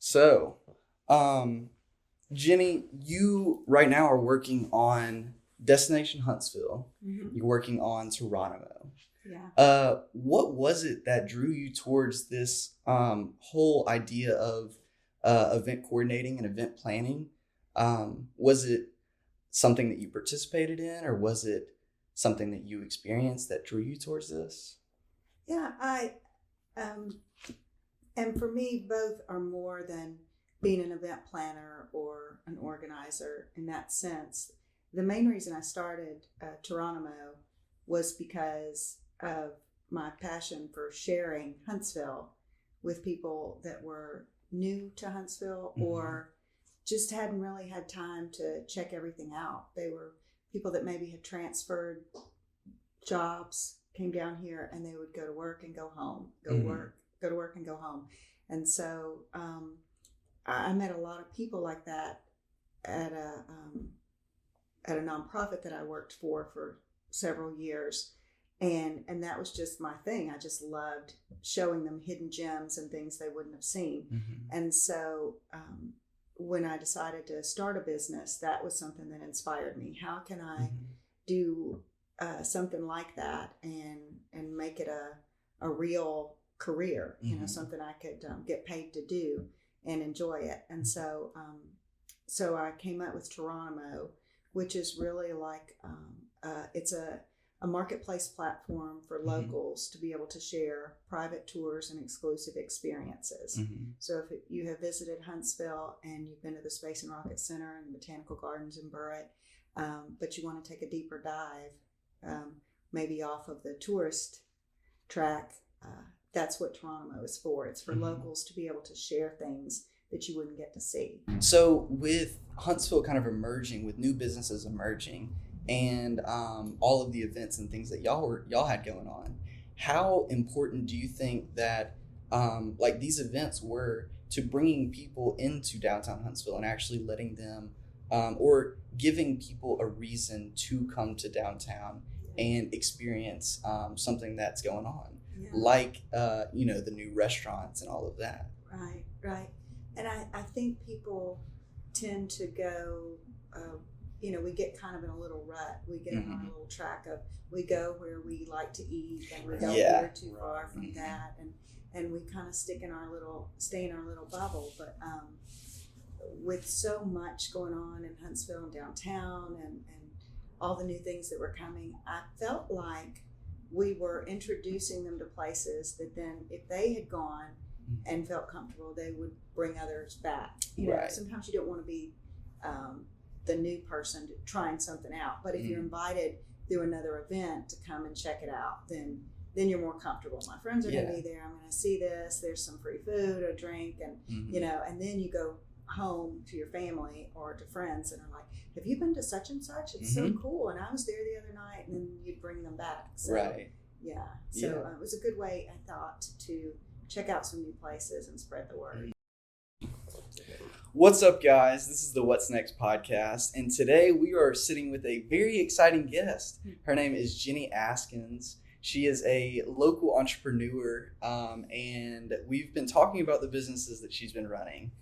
So, Jenny, you right now are working on Destination Huntsville. Mm-hmm. You're working on Touronimo. Yeah. What was it that drew you towards this whole idea of event coordinating and event planning? Was it something that you participated in, or was it something that you experienced that drew you towards this? Yeah, and for me, both are more than being an event planner or an organizer in that sense. The main reason I started Touronimo was because of my passion for sharing Huntsville with people that were new to Huntsville or just hadn't really had time to check everything out. They were people that maybe had transferred jobs, came down here, and they would go to work and go home, go to work and go home. And so I met a lot of people like that at a nonprofit that I worked for several years. And that was just my thing. I just loved showing them hidden gems and things they wouldn't have seen. And so when I decided to start a business, that was something that inspired me. How can I do something like that and make it a real career, something I could get paid to do and enjoy it. And so so I came up with Touronimo, which is really like it's a marketplace platform for locals to be able to share private tours and exclusive experiences. So if you have visited Huntsville and you've been to the Space and Rocket Center and Botanical Gardens in Burritt, but you want to take a deeper dive, maybe off of the tourist track, that's what Touronimo is for. It's for locals to be able to share things that you wouldn't get to see. So with Huntsville kind of emerging, with new businesses emerging, and all of the events and things that y'all had going on, how important do you think that like these events were to bringing people into downtown Huntsville and actually letting them or giving people a reason to come to downtown and experience something that's going on, like the new restaurants and all of that? Right. And I think people tend to go, we get kind of in a little rut. We get on a little track of, we go where we like to eat and we don't veer too far from that. And we kind of stay in our little bubble. But with so much going on in Huntsville and downtown and all the new things that were coming, I felt like we were introducing them to places that then if they had gone and felt comfortable, they would bring others back. Sometimes you don't want to be the new person trying something out, but if you're invited through another event to come and check it out, then you're more comfortable. My friends are going to be there. I'm going to see this. There's some free food or drink, and and then you go home to your family or to friends and are like, have you been to such and such? It's so cool, and I was there the other night, and then you'd bring them back. So, it was a good way, I thought, to check out some new places and spread the word. What's up, guys? This is the What's Next podcast, and today we are sitting with a very exciting guest. Her name is Jenny Askins. She is a local entrepreneur, and we've been talking about the businesses that she's been running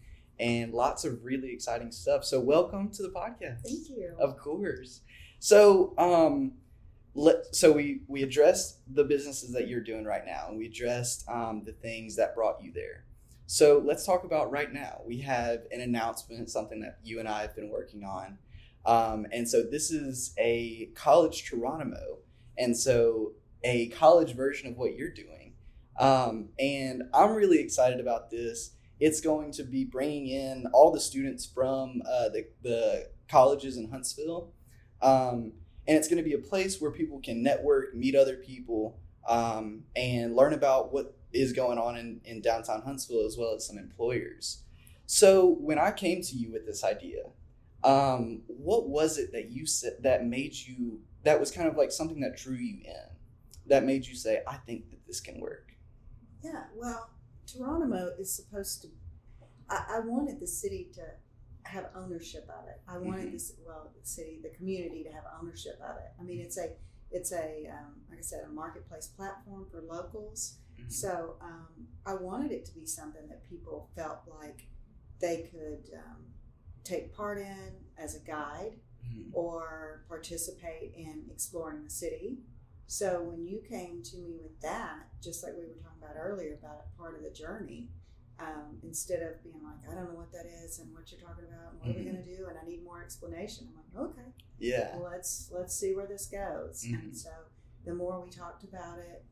and lots of really exciting stuff. So welcome to the podcast. Thank you. Of course. So we addressed the businesses that you're doing right now, and we addressed the things that brought you there. So let's talk about right now. We have an announcement, something that you and I have been working on. And so this is a college Touronimo, and so a college version of what you're doing. And I'm really excited about this. It's going to be bringing in all the students from the colleges in Huntsville. And it's going to be a place where people can network, meet other people, and learn about what is going on in downtown Huntsville, as well as some employers. So when I came to you with this idea, what was it that you said that was kind of like something that drew you in, that made you say, I think that this can work? Yeah, well, Touronimo is supposed to, I wanted the city to have ownership of it. I wanted the community to have ownership of it. I mean, it's a like I said, a marketplace platform for locals. So I wanted it to be something that people felt like they could take part in as a guide or participate in exploring the city. So when you came to me with that, just like we were talking about earlier about a part of the journey, instead of being like, I don't know what that is and what you're talking about and what are we going to do and I need more explanation, I'm like, okay, yeah, well, let's see where this goes. And so the more we talked about it,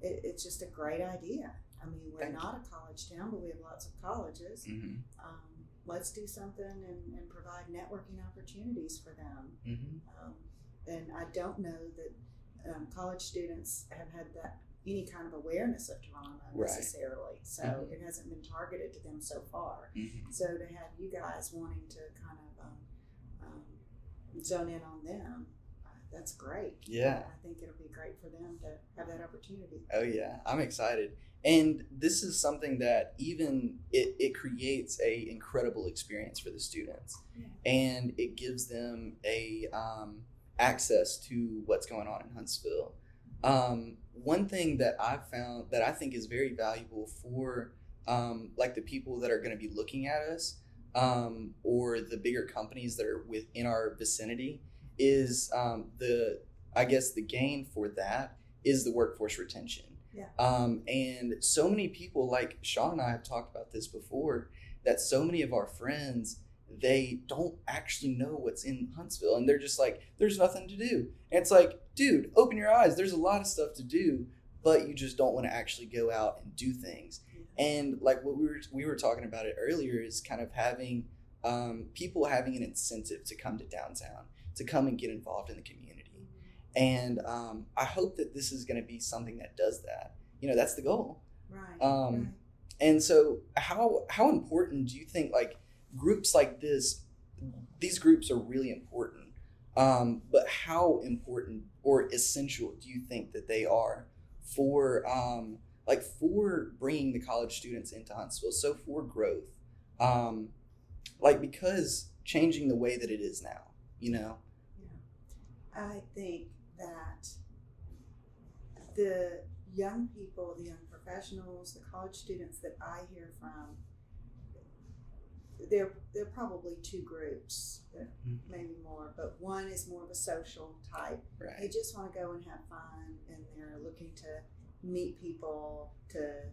it's just a great idea. I mean, we're not a college town, but we have lots of colleges. Let's do something and provide networking opportunities for them. And I don't know that college students have had that any kind of awareness of Touronimo necessarily. So it hasn't been targeted to them so far. So to have you guys wanting to kind of zone in on them, that's great. Yeah. I think it'll be great for them to have that opportunity. Oh yeah, I'm excited. And this is something that even it creates a incredible experience for the students, and it gives them a access to what's going on in Huntsville. One thing that I've found that I think is very valuable for like the people that are going to be looking at us, or the bigger companies that are within our vicinity, is the gain for that is the workforce retention. And so many people, like Sean and I have talked about this before, that so many of our friends, they don't actually know what's in Huntsville, and they're just like, there's nothing to do. And it's like, dude, open your eyes. There's a lot of stuff to do, but you just don't want to actually go out and do things. And like what we were talking about it earlier is kind of having people having an incentive to come to downtown, to come and get involved in the community. And I hope that this is going to be something that does that. That's the goal. Right. And so how important do you think, like, groups like this, these groups are really important, but how important or essential do you think that they are for for bringing the college students into Huntsville, so for growth, because changing the way that it is now, I think that the young people, the young professionals, the college students that I hear from, there are probably two groups, maybe more, but one is more of a social type. Right. They just want to go and have fun, and they're looking to meet people to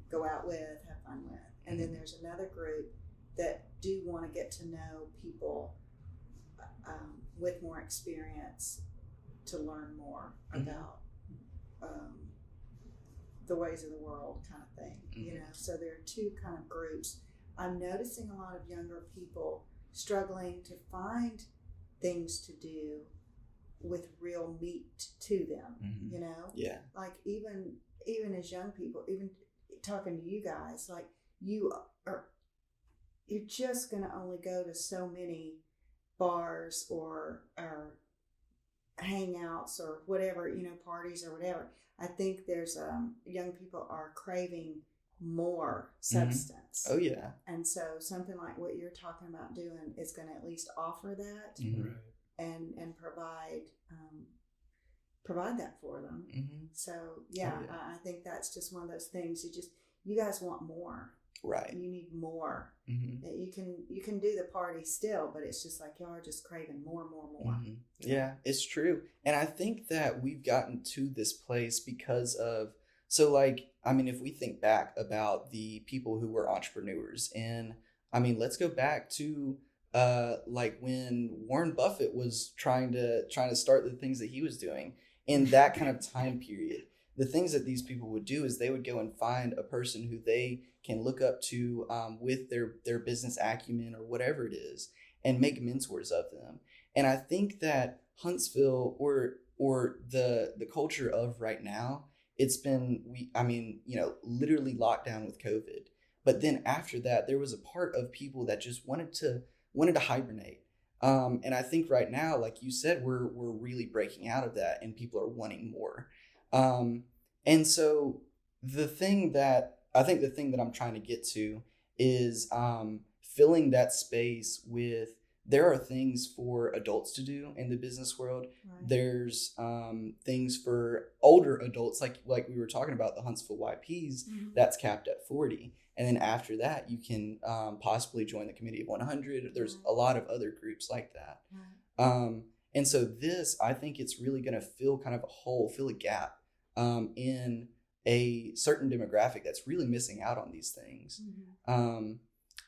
go out with, have fun with. And then there's another group that do want to get to know people with more experience, to learn more about the ways of the world, kind of thing. So there are two kind of groups. I'm noticing a lot of younger people struggling to find things to do with real meat to them. Like even as young people, even talking to you guys, like you're just going to only go to so many bars or hangouts or whatever, parties or whatever. I think there's young people are craving more substance. Oh yeah. And so something like what you're talking about doing is going to at least offer that and provide that for them. So I think that's just one of those things. You guys want more. Right. You need more. You can do the party still, but it's just like y'all are just craving more. Yeah, it's true. And I think that we've gotten to this place because of, if we think back about the people who were entrepreneurs, and let's go back to when Warren Buffett was trying to start the things that he was doing in that kind of time period. The things that these people would do is they would go and find a person who they can look up to with their business acumen or whatever it is, and make mentors of them. And I think that Huntsville or the culture of right now, it's been literally locked down with COVID. But then after that, there was a part of people that just wanted to hibernate. And I think right now, like you said, we're really breaking out of that, and people are wanting more. And so the thing that I'm trying to get to is filling that space with there are things for adults to do in the business world. Right. There's things for older adults, like we were talking about the Huntsville YPs, that's capped at 40. And then after that, you can possibly join the Committee of 100. There's a lot of other groups like that. Right. And so this, I think it's really going to fill kind of a hole, fill a gap in a certain demographic that's really missing out on these things.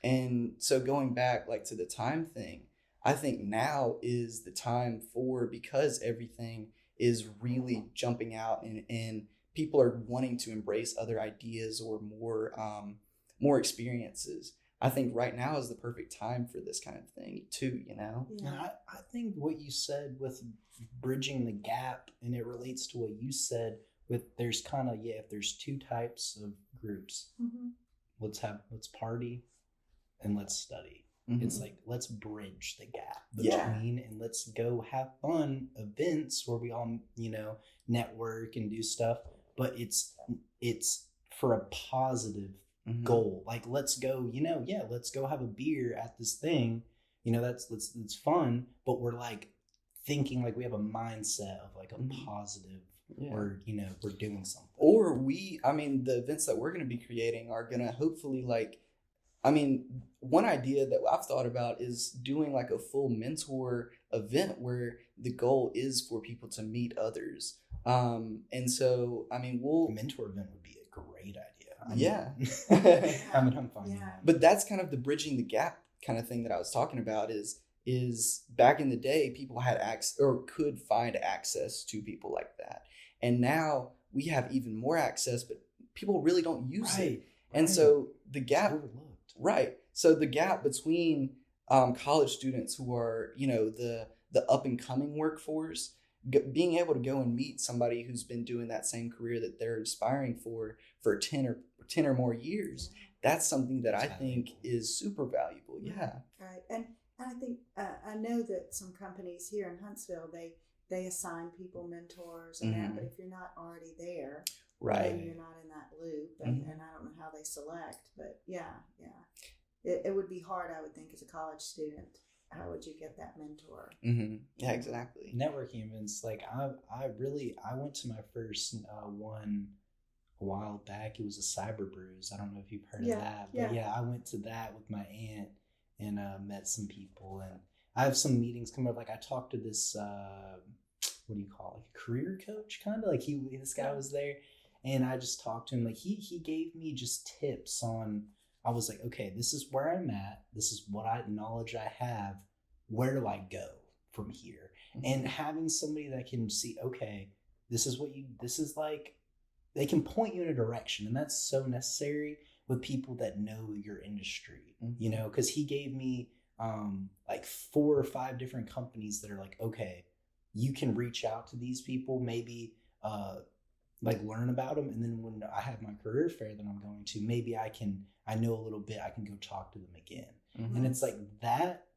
And so going back like to the time thing, I think now is the time because everything is really jumping out and people are wanting to embrace other ideas or more experiences. I think right now is the perfect time for this kind of thing too, you know? Yeah. And I think what you said with bridging the gap, and it relates to what you said with there's kind of, if there's two types of groups, let's party and let's study. It's like, let's bridge the gap between and let's go have fun events where we all, network and do stuff, but it's for a positive goal. Like, let's go, let's go have a beer at this thing, that's fun, but we're like thinking like we have a mindset of like a positive, or, we're doing something. Or the events that we're going to be creating are going to hopefully one idea that I've thought about is doing like a full mentor event where the goal is for people to meet others. And so, a mentor event would be a great idea. I'm fine. Yeah. But that's kind of the bridging the gap kind of thing that I was talking about is back in the day, people had access or could find access to people like that. And now we have even more access, but people really don't use it. And so the gap, so the gap between college students who are, the up and coming workforce, being able to go and meet somebody who's been doing that same career that they're aspiring for 10 or more years, that's something that I think is super valuable. Yeah. Right. And I think, I know that some companies here in Huntsville, they assign people mentors and that, but if you're not already there, then you're not in that loop, and I don't know how they select, but it would be hard, I would think, as a college student. How would you get that mentor? Yeah, exactly. Networking events, like I went to my first one a while back. It was a Cyber Brews. I don't know if you've heard of that, but I went to that with my aunt and met some people, and I have some meetings coming up. Like, I talked to this what do you call it, like a career coach, kind of like this guy was there, and I just talked to him. Like, he gave me just tips on. I was like, okay, this is where I'm at. This is what knowledge I have. Where do I go from here? And having somebody that can see, okay, this is like, they can point you in a direction. And that's so necessary with people that know your industry, because he gave me like 4 or 5 different companies that are like, okay, you can reach out to these people, maybe like learn about them. And then when I have my career fair that I'm going to, maybe I know a little bit, I can go talk to them again. And it's like, that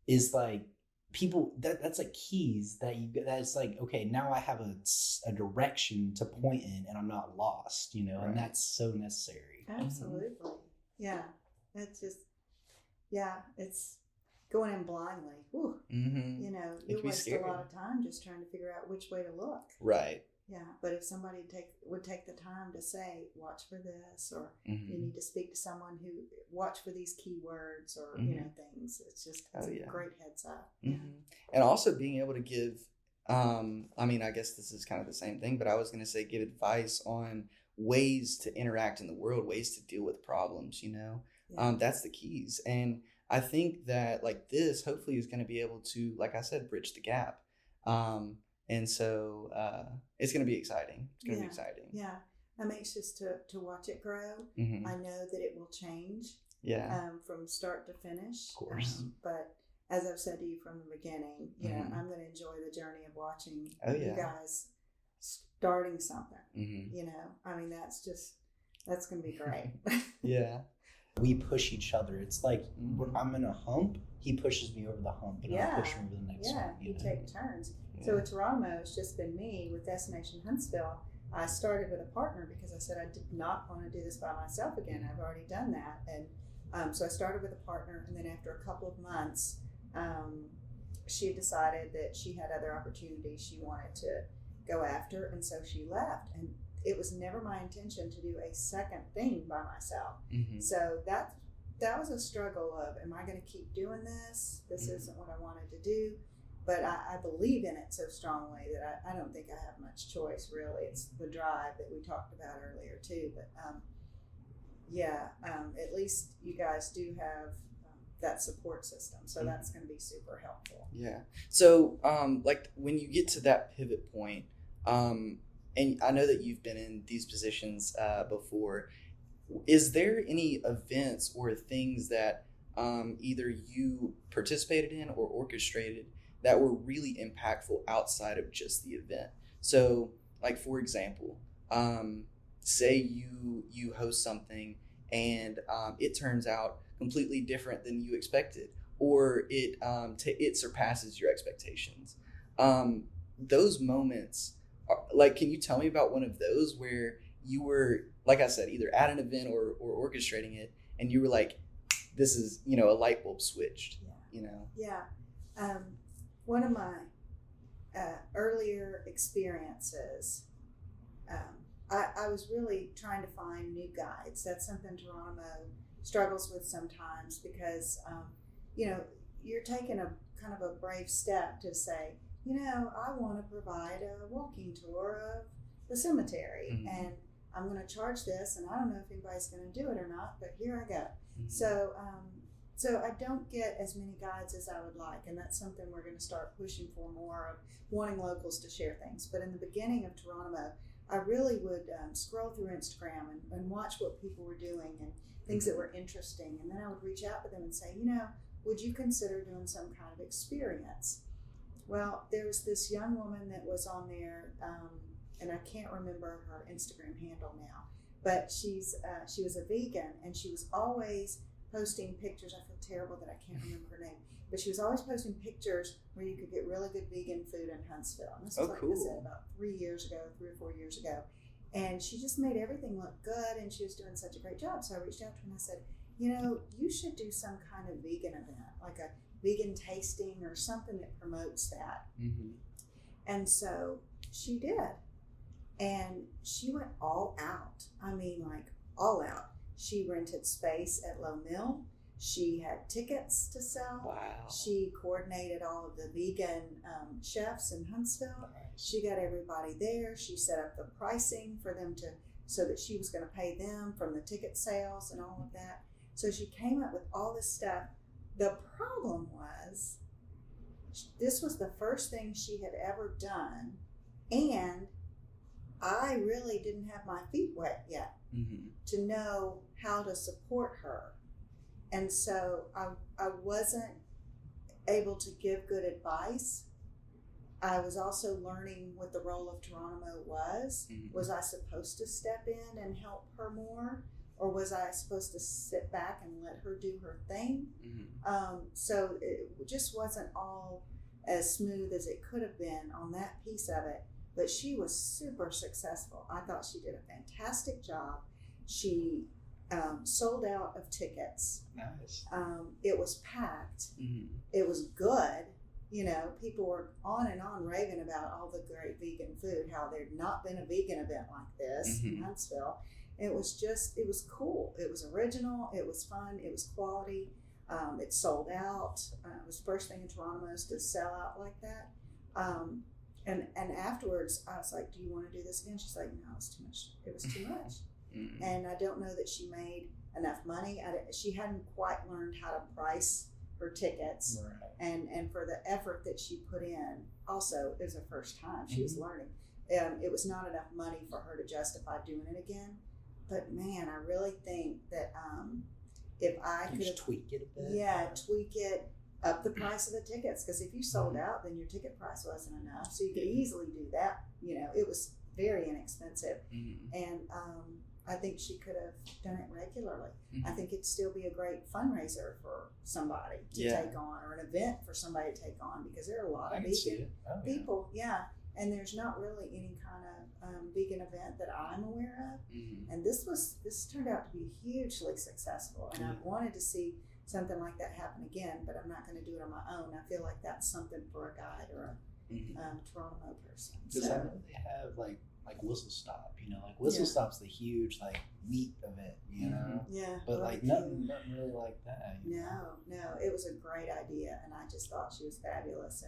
is like people, that's like keys that's like, okay, now I have a direction to point in and I'm not lost, and that's so necessary. Absolutely. Yeah. That's just, it's going in blindly. Whew. You waste a lot of time just trying to figure out which way to look. Right. Yeah, but if somebody would take the time to say, watch for this, or you need to speak to someone who watch for these keywords, or things. It's just a great heads up. And also being able to give, I guess this is kind of the same thing, but I was going to say give advice on ways to interact in the world, ways to deal with problems. That's the keys, and I think that like this hopefully is going to be able to, like I said, bridge the gap. And so it's going to be exciting. It's going to be exciting. Yeah. I'm anxious to watch it grow. I know that it will change from start to finish. Of course. But as I've said to you from the beginning, I'm going to enjoy the journey of watching you guys starting something. That's going to be great. Yeah. We push each other. It's like when I'm in a hump, he pushes me over the hump, and I push him over the next one. Yeah, you take turns. So at Touronimo, it's just been me with Destination Huntsville. I started with a partner because I said I did not want to do this by myself again. I've already done that. And so I started with a partner, and then after a couple of months, she decided that she had other opportunities she wanted to go after, and so she left. And it was never my intention to do a second thing by myself. Mm-hmm. So that was a struggle of, am I going to keep doing this? This isn't what I wanted to do. But I believe in it so strongly that I don't think I have much choice, really. It's the drive that we talked about earlier, too. But, at least you guys do have that support system. So that's going to be super helpful. Yeah. So, like, when you get to that pivot point, and I know that you've been in these positions before, is there any events or things that either you participated in or orchestrated that were really impactful outside of just the event? So, like, for example, say you host something and it turns out completely different than you expected, or it surpasses your expectations. Those moments, like, can you tell me about one of those where you were, like I said, either at an event or orchestrating it, and you were like, this is, a light bulb switched, Yeah. One of my earlier experiences, I was really trying to find new guides. That's something Touronimo struggles with sometimes because, you're taking a kind of a brave step to say, I want to provide a walking tour of the cemetery, Mm-hmm. and I'm going to charge this, and I don't know if anybody's going to do it or not, but here I go. Mm-hmm. So I don't get as many guides as I would like, and that's something we're going to start pushing for more of, wanting locals to share things. But in the beginning of Touronimo, I really would scroll through Instagram and watch what people were doing and things that were interesting, and then I would reach out to them and say, would you consider doing some kind of experience? Well, there was this young woman that was on there, and I can't remember her Instagram handle now, but she was a vegan, and she was always posting pictures. I feel terrible that I can't remember her name, but she was always posting pictures where you could get really good vegan food in Huntsville. And this was like I said, about 3 or 4 years ago. And she just made everything look good, and she was doing such a great job. So I reached out to her and I said, you should do some kind of vegan event, like a vegan tasting or something that promotes that. Mm-hmm. And so she did. And she went all out. I mean, like, all out. She rented space at Low Mill. She had tickets to sell. Wow. She coordinated all of the vegan chefs in Huntsville. Nice. She got everybody there. She set up the pricing for them so that she was going to pay them from the ticket sales and all of that. So she came up with all this stuff. The problem was, this was the first thing she had ever done, and I really didn't have my feet wet yet Mm-hmm. to know how to support her. And so I wasn't able to give good advice. I was also learning what the role of Touronimo was. Mm-hmm. Was I supposed to step in and help her more? Or was I supposed to sit back and let her do her thing? Mm-hmm. So it just wasn't all as smooth as it could have been on that piece of it. But she was super successful. I thought she did a fantastic job. She sold out of tickets. Nice. It was packed. Mm-hmm. It was good. People were on and on raving about all the great vegan food, how there'd not been a vegan event like this Mm-hmm. in Huntsville. It was cool. It was original. It was fun. It was quality. It sold out. It was the first thing in Touronimo to sell out like that. And afterwards, I was like, do you want to do this again? She's like, no, it's too much. It was too much. Mm-hmm. And I don't know that she made enough money. She hadn't quite learned how to price her tickets. Right. And for the effort that she put in, also, it was her first time. She Mm-hmm. was learning. It was not enough money for her to justify doing it again. But man, I really think that if I could Just tweak it a bit. yeah, tweak it, up the price of the tickets, because if you sold out, then your ticket price wasn't enough. So you could easily do that. It was very inexpensive, Mm-hmm. and I think she could have done it regularly. Mm-hmm. I think it'd still be a great fundraiser for somebody to take on, or an event for somebody to take on, because there are a lot I of can see vegan it. Oh, people, and there's not really any kind of vegan event that I'm aware of. Mm-hmm. And this turned out to be hugely successful, and I wanted to see something like that happen again, but I'm not going to do it on my own. I feel like that's something for a guide or a Touronimo person. Because I know they have like Whistle Stop, like Whistle Stop's the huge like meat of it, Yeah. But like nothing really like that. No, it was a great idea, and I just thought she was fabulous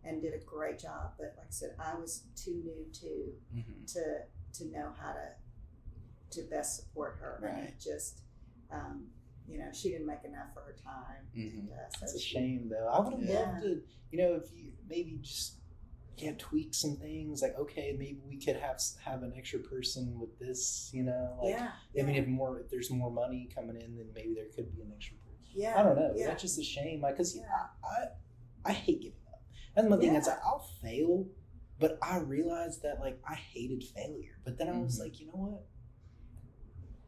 and did a great job. But like I said, I was too new to know how to best support her, Right. and it just she didn't make enough for her time. And, That's a shame, though. I would have loved to, if you maybe just tweak some things. Like, okay, maybe we could have an extra person with this. I mean, if there's more money coming in, then maybe there could be an extra person. Yeah, I don't know. Yeah. That's just a shame. Because I hate giving up. That's my thing. It's like I'll fail, but I realized that like I hated failure. But then I was like, you know what?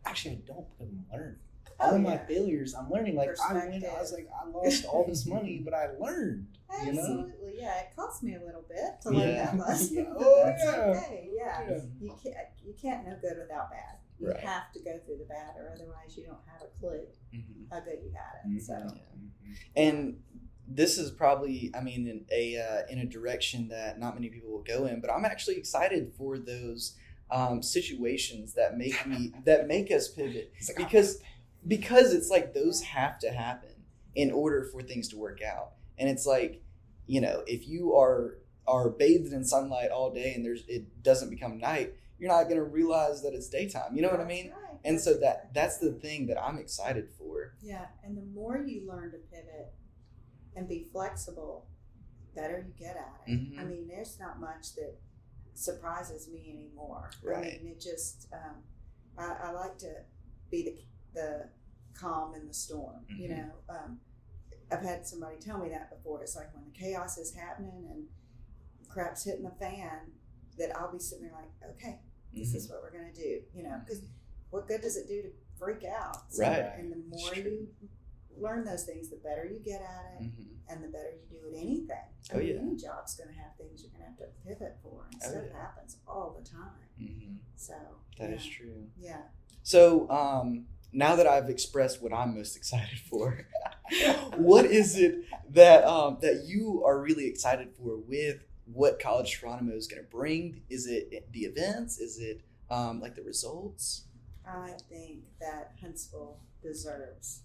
Actually, I don't, because I'm learning. All my failures, I'm learning. Like I was like, I lost all this money, but I learned. Absolutely, yeah. It cost me a little bit to learn that lesson. Okay. Yeah. You can't know good without bad. You have to go through the bad, or otherwise you don't have a clue how good you had it. So, and this is probably, in a direction that not many people will go in, but I'm actually excited for those situations that make us pivot, because it's like those have to happen in order for things to work out. And it's like, if you are bathed in sunlight all day and it doesn't become night, you're not going to realize that it's daytime. You know what I mean? Right. And so that's the thing that I'm excited for. Yeah, and the more you learn to pivot and be flexible, better you get at it. Mm-hmm. I mean, there's not much that surprises me anymore. Right. I mean, it just I like to be the calm in the storm. I've had somebody tell me that before. It's like when the chaos is happening and crap's hitting the fan, that I'll be sitting there like, okay, this is what we're gonna do. Because what good does it do to freak out? So, right. And the more you learn those things, the better you get at it, and the better you do at anything. Any job's going to have things you're going to have to pivot for, and stuff happens all the time. So that is true. Yeah. So now that I've expressed what I'm most excited for, what is it that you are really excited for with what College Touronimo is going to bring? Is it the events? Is it like the results? I think that Huntsville deserves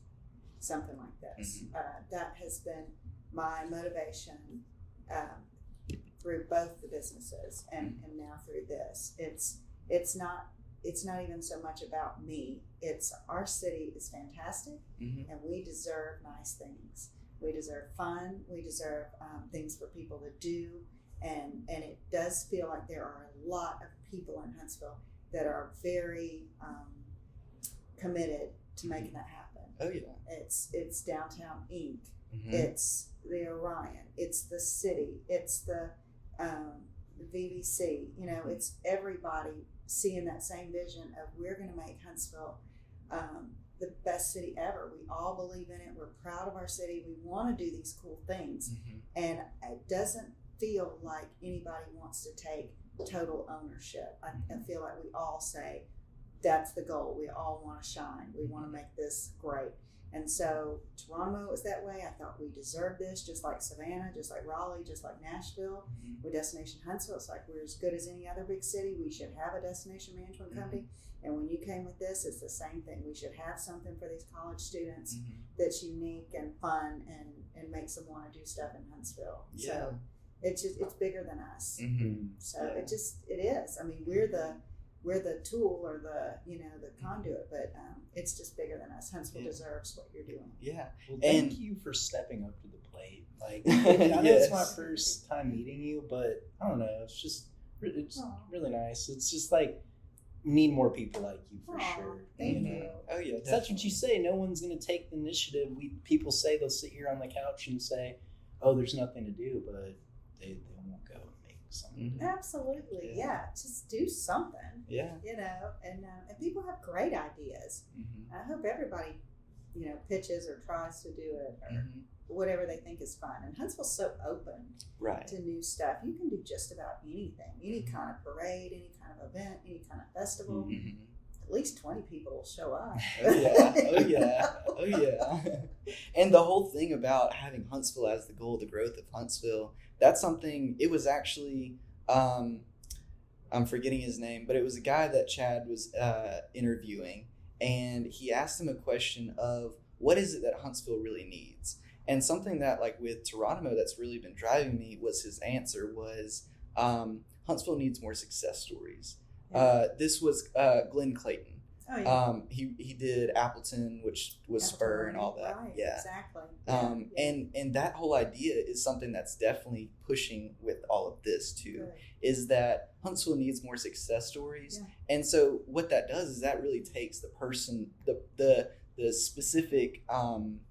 something like this. That has been my motivation through both the businesses and now through this. It's not even so much about me. It's our city is fantastic, and we deserve nice things. We deserve fun. We deserve things for people to do, and it does feel like there are a lot of people in Huntsville that are very committed to making that happen. Oh yeah. It's Downtown Inc. It's the Orion. It's the city. It's the VBC. It's everybody seeing that same vision of we're going to make Huntsville the best city ever. We all believe in it. We're proud of our city. We want to do these cool things, and it doesn't feel like anybody wants to take total ownership. I feel like we all say that's the goal. We all want to shine. We want to make this great. And so Touronimo was that way. I thought we deserved this, just like Savannah, just like Raleigh, just like Nashville. With Destination Huntsville, it's like we're as good as any other big city. We should have a destination management company. And when you came with this, it's the same thing. We should have something for these college students that's unique and fun and makes them want to do stuff in Huntsville. Yeah. So it's bigger than us. So it is. I mean, we're the tool or the conduit, but it's just bigger than us. Huntsville deserves what you're doing. Yeah. Well, thank you for stepping up to the plate. Like, I know it's my first time meeting you, but I don't know. It's really nice. It's just like need more people like you for sure. Thank you. Oh yeah. That's what you say. No one's going to take the initiative. People say they'll sit here on the couch and say, "Oh, there's nothing to do," but they won't go and make something. Absolutely, yeah. Just do something. Yeah. And people have great ideas. I hope everybody, pitches or tries to do it or whatever they think is fun. And Huntsville's so open to new stuff. You can do just about anything, any kind of parade, any kind of event, any kind of festival. at least 20 people will show up. Oh yeah, oh yeah, oh yeah. And the whole thing about having Huntsville as the goal, the growth of Huntsville, that's something, it was actually, I'm forgetting his name, but it was a guy that Chad was interviewing, and he asked him a question of, what is it that Huntsville really needs? And something that, like, with Touronimo that's really been driving me was his answer was, Huntsville needs more success stories. Yeah. This was Glenn Clayton. Oh, yeah. He did Appleton, which was Spur and all that. Right, yeah. Exactly. And that whole idea is something that's definitely pushing with all of this too. Good. Is that Huntsville needs more success stories. Yeah. And so what that does is that really takes the person, the specific,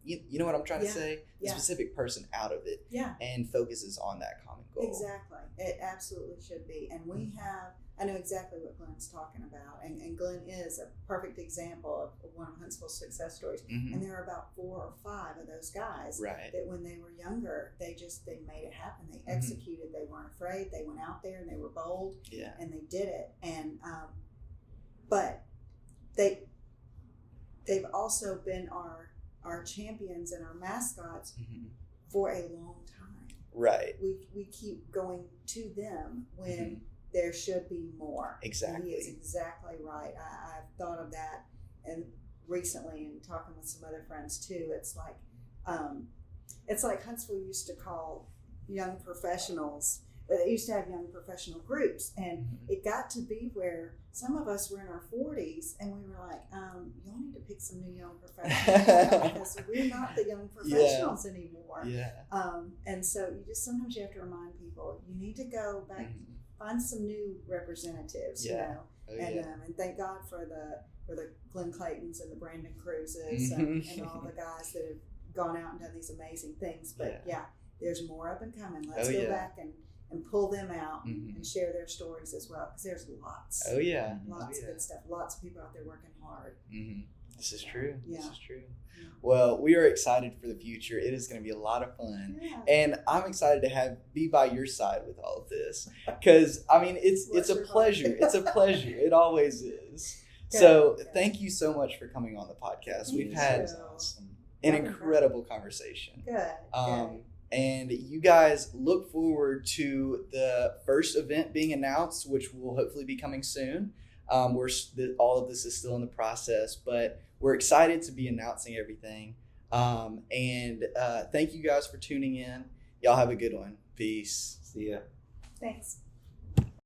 you know what I'm trying to say? The specific person out of it. Yeah. And focuses on that common goal. Exactly. It absolutely should be. And we have, I know exactly what Glenn's talking about. And Glenn is a perfect example of one of Huntsville's success stories. Mm-hmm. And there are about 4 or 5 of those guys right. that when they were younger, they made it happen. They executed. They weren't afraid. They went out there and they were bold. Yeah. And they did it. And, but they've also been our champions and our mascots for a long time. Right. We keep going to them when there should be more. Exactly. And he is exactly right. I've thought of that, and recently, and talking with some other friends too. It's like Huntsville used to call young professionals. They used to have young professional groups, and it got to be where some of us were in our 40s, and we were like, y'all need to pick some new young professionals because we're not the young professionals anymore. Yeah. And so sometimes you have to remind people, you need to go back, find some new representatives, you know, and thank God for the Glenn Claytons and the Brandon Cruzes and all the guys that have gone out and done these amazing things. But there's more up and coming. Let's go back and pull them out and share their stories as well, because there's lots. Oh yeah, lots of good stuff. Lots of people out there working hard. This is true. Yeah. This is true. Yeah. Well, we are excited for the future. It is going to be a lot of fun, and I'm excited to be by your side with all of this, because I mean it's a pleasure. It's a pleasure. It always is. Good. So thank you so much for coming on the podcast. We've had an incredible conversation. Good. And you guys look forward to the first event being announced, which will hopefully be coming soon. All of this is still in the process, but we're excited to be announcing everything. And thank you guys for tuning in. Y'all have a good one. Peace. See ya. Thanks.